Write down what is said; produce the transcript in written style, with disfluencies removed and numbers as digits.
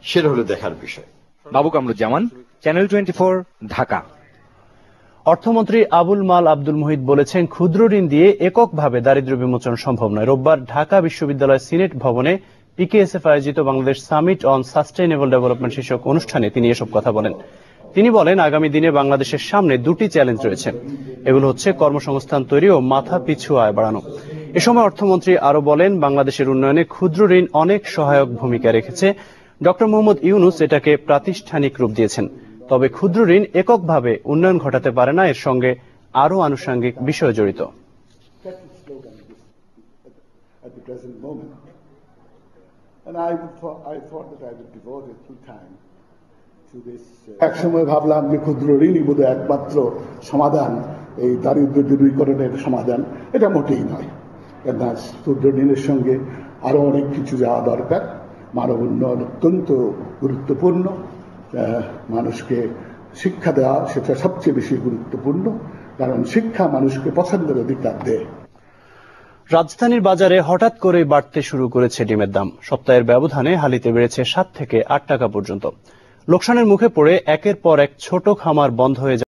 সেটা হলো দেখার বিষয়। বাবু কামরুজ্জামান, চ্যানেল 24, ঢাকা। অর্থমন্ত্রী আবুল মাল আব্দুল মুহিত বলেছেন, ক্ষুদ্র ঋণ দিয়ে এককভাবে দারিদ্র্য বিমোচন সম্ভব নয়। রোববার ঢাকা বিশ্ববিদ্যালয় সিনেট ভবনে পিকেএসএফ আয়োজিত Bangladesh summit on sustainable development শীর্ষক অনুষ্ঠানে তিনি এসব কথা বলেন। তিনি বলেন, আগামী দিনে বাংলাদেশের সামনে দুটি চ্যালেঞ্জ রয়েছে। এগুলো হচ্ছে কর্মসংস্থান তৈরি ও মাথা পিছু আয় বাড়ানো। এ সময় অর্থমন্ত্রী আরো বলেন, বাংলাদেশের উন্নয়নে ক্ষুদ্র ঋণ অনেক সহায়ক ভূমিকা রেখেছে। ডক্টর মোহাম্মদ ইউনূস এটাকে প্রাতিষ্ঠানিক রূপ দিয়েছেন। তবে ক্ষুদ্র ঋণ এককভাবে উন্নয়ন ঘটাতে পারে না, এর সঙ্গে আরো আনুষঙ্গিক বিষয় জড়িত। একসময় ভাবলাম যে ক্ষুদ্র ঋণই বোধহয় একমাত্র সমাধান, এই দারিদ্র্য দূরীকরণের সমাধান। এটা মোটেই নয়। ক্ষুদ্র ঋণের সঙ্গে আরো অনেক কিছু যাওয়া দরকার। মানব উন্নয়ন অত্যন্ত গুরুত্বপূর্ণ। মানুষকে শিক্ষা দেওয়া সেটা সবচেয়ে বেশি গুরুত্বপূর্ণ, কারণ শিক্ষা মানুষকে পছন্দের অধিকার দেয়। রাজধানীর বাজারে হঠাৎ করে বাড়তে শুরু করেছে ডিমের দাম। সপ্তাহের ব্যবধানে হালিতে বেড়েছে 7 থেকে 8 টাকা পর্যন্ত। লোকসানের মুখে পড়ে একের পর এক ছোট খামার বন্ধ হয়ে